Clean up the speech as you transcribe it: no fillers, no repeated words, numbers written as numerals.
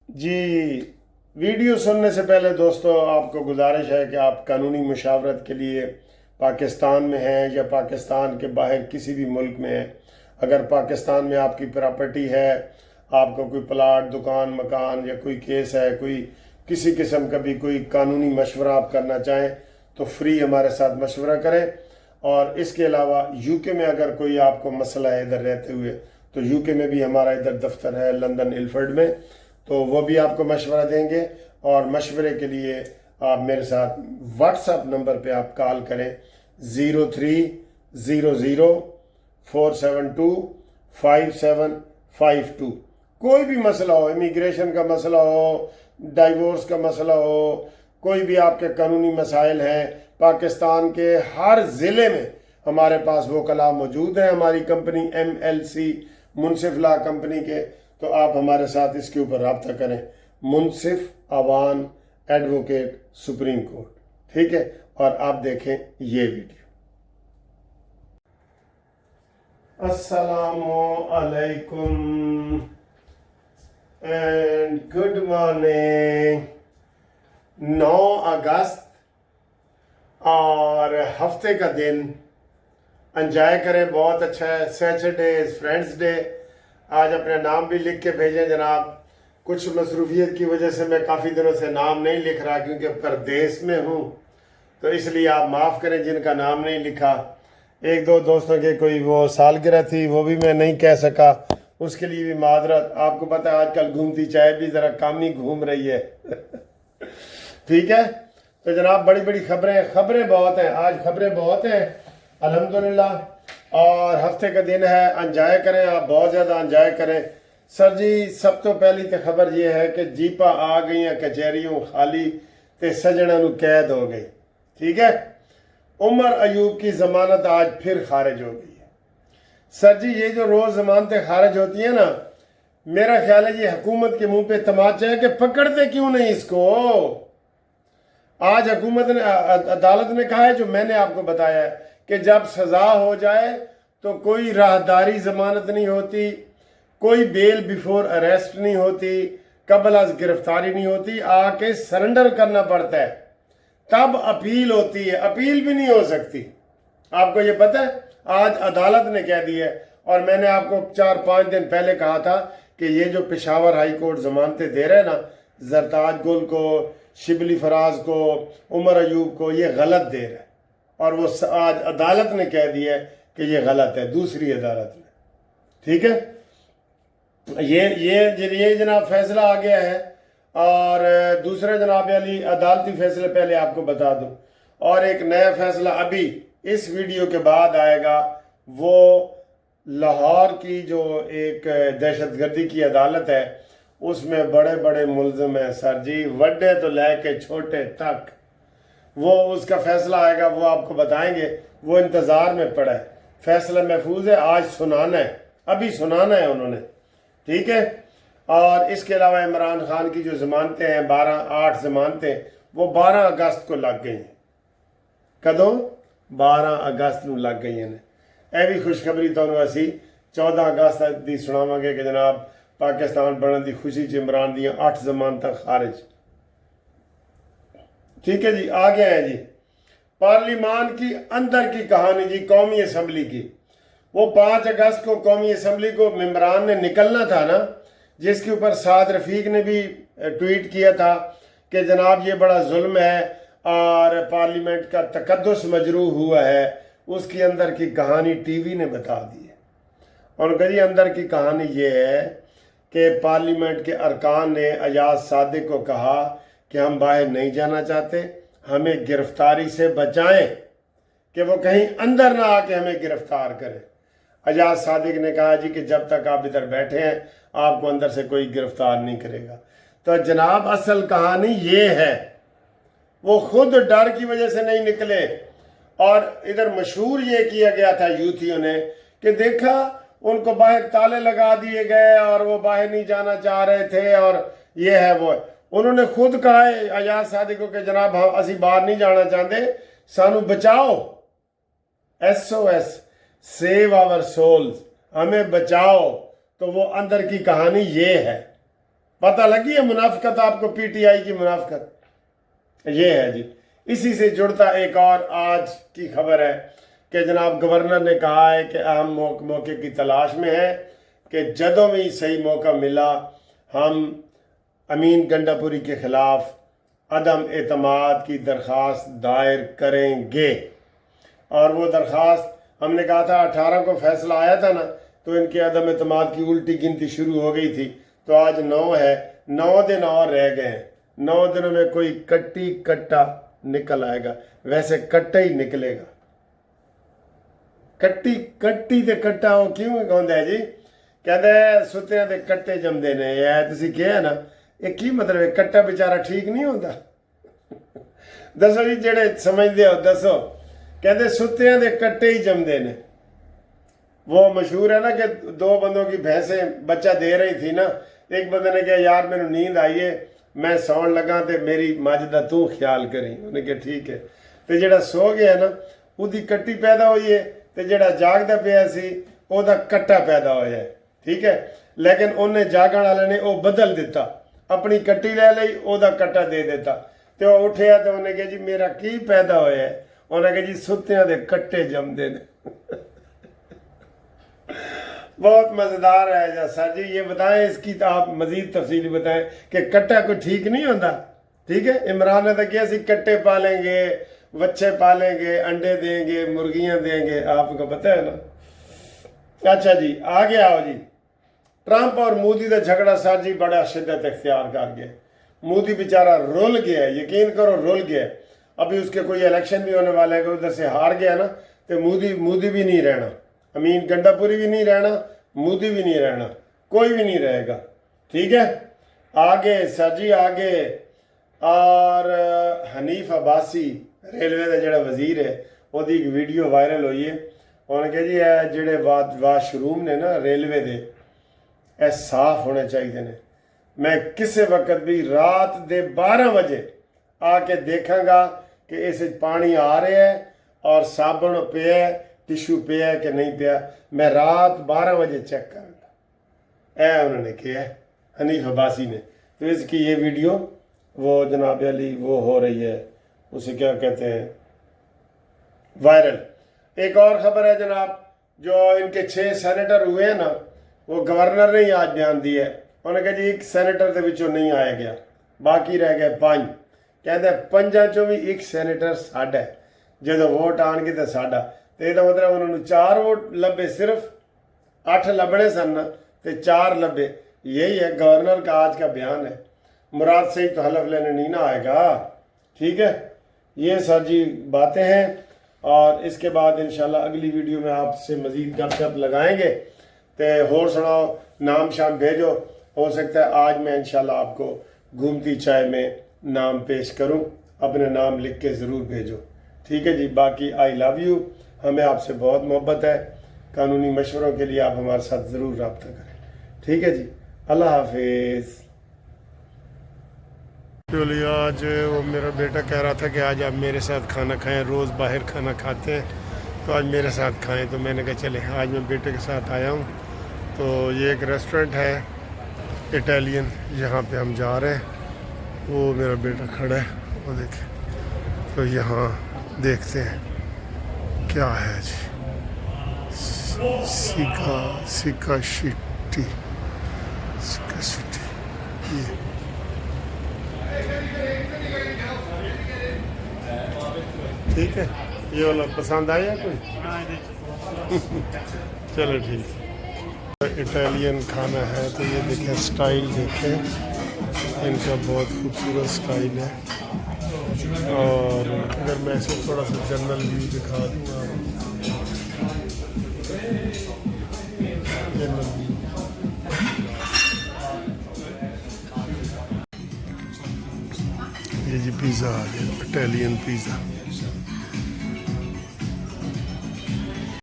जी, video सुनने से पहले दोस्तों आपको गुजारिश है कि आप कानूनी मशावरत के लिए पाकिस्तान में हैं या पाकिस्तान के बाहर किसी भी मुल्क में हैं, अगर पाकिस्तान में आपकी प्रॉपर्टी है, आपको कोई प्लाट, दुकान, मकान या कोई केस है, कोई किसी किस्म का भी कोई कानूनी मशवरा आप करना चाहें तो फ्री हमारे साथ मशवरा करें। और इसके अलावा यूके में अगर कोई आपको मसला है इधर रहते हुए, तो यूके में भी हमारा इधर दफ्तर है लंदन इल्फर्ड में, तो वो भी आपको मशवरा देंगे। और मशवरे के लिए आप मेरे साथ व्हाट्सएप नंबर पे आप कॉल करें 030047255752। कोई भी मसला हो, इमिग्रेशन का मसला हो, डाइवोर्स का मसला हो, कोई भी आपके कानूनी मसाइल हैं, पाकिस्तान के हर ज़िले में हमारे पास वकला मौजूद हैं। हमारी कंपनी MLC मुनसिफ ला कंपनी के, तो आप हमारे साथ इसके ऊपर रब्ता करें। मुनसिफ अवान एडवोकेट सुप्रीम कोर्ट, ठीक है। और आप देखें ये वीडियो। अस्सलामु अलैकुम एंड गुड मॉर्निंग। 9 अगस्त और हफ्ते का दिन, एंजॉय करें, बहुत अच्छा है। Saturday is friends day. आज अपने नाम भी लिख के भेजें जनाब। कुछ मसरूफियत की वजह से मैं काफ़ी दिनों से नाम नहीं लिख रहा क्योंकि परदेश में हूँ, तो इसलिए आप माफ़ करें जिनका नाम नहीं लिखा। एक दो दोस्तों के कोई वो सालगिरह थी, वो भी मैं नहीं कह सका, उसके लिए भी मादरत। आपको पता है आजकल घूमती चाय भी ज़रा कम ही घूम रही है ठीक है। तो जनाब बड़ी बड़ी खबरें बहुत हैं, आज खबरें बहुत हैं अल्हम्दुलिल्लाह। और हफ्ते का दिन है, एंजॉय करें, आप बहुत ज़्यादा एंजॉय करें। सर जी, सब तो पहली तो खबर ये है कि जीपा आ गई कचहरियों खाली ते सजना नू कैद हो गई, ठीक है। उमर अयूब की जमानत आज फिर खारिज हो गई है। सर जी, ये जो रोज़ जमानतें खारिज होती हैं ना, मेरा ख्याल है ये हुकूमत के मुंह पे तमाचा है कि पकड़ते क्यों नहीं इसको। आज हुकूमत ने, अदालत ने कहा है, जो मैंने आपको बताया है, कि जब सजा हो जाए तो कोई राहदारी जमानत नहीं होती, कोई बेल बिफोर अरेस्ट नहीं होती, कबल अज गिरफ्तारी नहीं होती, आके सरेंडर करना पड़ता है, तब अपील होती है। अपील भी नहीं हो सकती, आपको ये पता है। आज अदालत ने कह दिया है। और मैंने आपको 4-5 दिन पहले कहा था कि ये जो पेशावर हाई कोर्ट जमानतें दे रहे हैं ना, जरताज गुल को, शिबली फराज को, उमर अयूब को, ये गलत दे रहे हैं। और वो आज अदालत ने कह दिया है कि ये गलत है, दूसरी अदालत ने, ठीक है। ये जनाब फैसला आ गया है। और दूसरे जनाब अली अदालती फैसले पहले आपको बता दूं, और एक नया फैसला अभी इस वीडियो के बाद आएगा। वो लाहौर की जो एक दहशतगर्दी की अदालत है, उसमें बड़े बड़े मुलजिम हैं सर जी, बड़े तो लेके छोटे तक। वो उसका फैसला आएगा, वो आपको बताएंगे। वो इंतज़ार में पड़ा है, फैसला महफूज है, आज सुनाना है, अभी सुनाना है उन्होंने, ठीक है। और इसके अलावा इमरान खान की जो जमानतें हैं, 8 जमानतें, वो 12 अगस्त को लग गई हैं। कदों? 12 अगस्त को लग गई हैं। ਇਹ भी खुशखबरी ਤੁਹਾਨੂੰ ਅਸੀਂ 14 अगस्त ਦੀ ਸੁਣਾਵਾਂਗੇ कि जनाब पाकिस्तान बनने की खुशी च इमरान दी 8 जमानतां खारिज, ठीक है जी। आ गया है जी पार्लिमान की अंदर की कहानी जी, कौमी असम्बली की। वो 5 अगस्त को कौमी असम्बली को मेम्बरान ने निकलना था ना, जिसके ऊपर साद रफीक ने भी ट्वीट किया था कि जनाब ये बड़ा जुल्म है और पार्लियामेंट का तकद्दुस मजरूह हुआ है। उसकी अंदर की कहानी टीवी ने बता दी है। और कही अंदर की कहानी ये है कि पार्लियामेंट के अरकान ने अयाज सादिक को कहा कि हम बाहर नहीं जाना चाहते, हमें गिरफ्तारी से बचाएं, कि वो कहीं अंदर ना आके हमें गिरफ्तार करें। अयाज सादिक ने कहा जी कि जब तक आप इधर बैठे हैं आपको अंदर से कोई गिरफ्तार नहीं करेगा। तो जनाब असल कहानी ये है, वो खुद डर की वजह से नहीं निकले। और इधर मशहूर ये किया गया था यूथियों ने कि देखा उनको बाहर ताले लगा दिए गए और वो बाहर नहीं जाना चाह रहे थे, और ये है वो। उन्होंने खुद कहा है अयाज सादिक को कि जनाब हम असी बाहर नहीं जाना चाहते, सानू बचाओ, SOS सेव आवर सोल्स, हमें बचाओ। तो वो अंदर की कहानी ये है, पता लगी है मुनाफिकत आपको, पीटीआई की मुनाफिकत ये है जी। इसी से जुड़ता एक और आज की खबर है कि जनाब गवर्नर ने कहा है कि अहम मौके की तलाश में है कि जदों भी सही मौका मिला हम अमीन गंडापुरी के खिलाफ अदम एतमाद की दरख्वास्त दायर करेंगे। और वो दरख्वास्त हमने कहा था 18 को फैसला आया था ना, तो इनके अदम एतमाद की उल्टी गिनती शुरू हो गई थी, तो आज 9 है, 9 दिन और रह गए हैं। 9 दिनों में कोई कट्टी कट्टा निकल आएगा, वैसे कट्टा ही निकलेगा। कट्टी कट्टी ते कट्टा वो क्यों कहते है जी, कहते सुत्तियां दे कट्टे जमदे ने, तुसीं कहा ना, ये की मतलब है, कट्टा बेचारा ठीक नहीं होता। दसो जी जेड़े समझते हो दसो, कहते सुत्तियां दे कट्टे ही जमदे ने। वो मशहूर है ना कि 2 बंदों की भैंसें बच्चा दे रही थी ना, एक बंदे ने कहा यार मैंने नींद आई है, मैं सौन लगा तो मेरी मझ दा तू ख्याल करी। उन्हें कहा ठीक है। तो जेड़ा सो गया ना उसकी कट्टी पैदा हुई है, तो जेड़ा जागदा पिया सी ओदा कट्टा पैदा होया है, ठीक है। लेकिन उन्हें जागण वाले ने वो बदल दिता, अपनी कट्टी ले ली, ओदा कट्टा दे दिता। तो वह उठिया तो उन्हें कहा जी मेरा की पैदा होया है, उन्हें कहा जी सुत्तियां दे कट्टे जमदे ने। बहुत मज़ेदार है जा सर जी, ये बताएं इसकी तो आप मजीद तफसीली बताएं कि कट्टा कोई ठीक नहीं होता, ठीक है। इमरान ने तो किया सी कट्टे पालेंगे, बच्चे पालेंगे, अंडे देंगे, मुर्गियां देंगे, आपको पता है ना। अच्छा जी आगे आओ जी। ट्रंप और मोदी का झगड़ा सर जी बड़ा शिद्दत इख्तियार कर गया। मोदी बेचारा रुल गया, यकीन करो रुल गया। अभी उसके कोई इलेक्शन भी होने वाला है कि उधर से हार गया ना, तो मोदी भी नहीं रहना, अमीन गंडापुरी भी नहीं रहना, मोदी भी नहीं रहना, कोई भी नहीं रहेगा, ठीक है। आगे सर जी आगे, और हनीफ अब्बासी रेलवे का जोड़ा वजीर है, वो एक वीडियो वायरल हुई है। उन्होंने कहा जी जोड़े वाशरूम ने ना रेलवे के ਇਹ साफ होने चाहिए ने। मैं किसी वक्त भी रात दे 12 बजे आके देखांगा कि इस पानी आ रहा है और साबुन पिया है, टिशू पिया है कि नहीं पिया। मैं रात 12 बजे चेक करूँगा, ऐ उन्होंने किया है हनीफ अब्बासी ने। तो इसकी ये वीडियो वो जनाब अली वो हो रही है, उसे क्या कहते हैं वायरल। एक और ख़बर है जनाब, जो इनके 6 सेनेटर हुए हैं ना, वो गवर्नर ने ही आज बयान दिया है। उन्होंने कहा जी एक सेनेटर के विचों नहीं आया गया, बाकी रह गए 5। कहते 5 चों भी एक सेनेटर साडा है, जो वोट आएंगे तो साडा। तो यह मतलब उन्होंने 4 वोट लभे, सिर्फ 8 लभने सन तो 4 लभे। यही है गवर्नर का आज का बयान है। मुराद से ही तो हलफ लेने नहीं ना आएगा, ठीक है। ये सर जी बातें हैं, और इसके बाद इंशाल्लाह अगली वीडियो में आपसे मज़ीद गपशप लगाएंगे। तो होर सुनाओ, नाम शाम भेजो, हो सकता है आज मैं इंशाल्लाह आपको घूमती चाय में नाम पेश करूं, अपने नाम लिख के ज़रूर भेजो, ठीक है जी। बाकी आई लव यू, हमें आपसे बहुत मोहब्बत है। कानूनी मशवरों के लिए आप हमारे साथ ज़रूर रब्ता करें, ठीक है जी। अल्लाह हाफिज़। चलिए आज वो मेरा बेटा कह रहा था कि आज आप मेरे साथ खाना खाएं, रोज़ बाहर खाना खाते हैं, तो आज मेरे साथ खाएं। तो मैंने कहा चले आज मैं बेटे के साथ आया हूँ। तो ये एक रेस्टोरेंट है इटालियन, यहाँ पे हम जा रहे हैं। वो मेरा बेटा खड़ा है, वो देखें। तो यहाँ देखते हैं क्या है जी, सिक्का सिटी ये ठीक है। ये वाला पसंद आया कोई? चलो ठीक है। इटालियन खाना है, तो ये देखें स्टाइल देखें, इनका बहुत खूबसूरत स्टाइल है। और अगर मैं इसे थोड़ा सा जनरल व्यू दिखा दूँ जनरल व्यू, ये जी पिज़्ज़ा आ गया, इटालियन पिज़्ज़ा।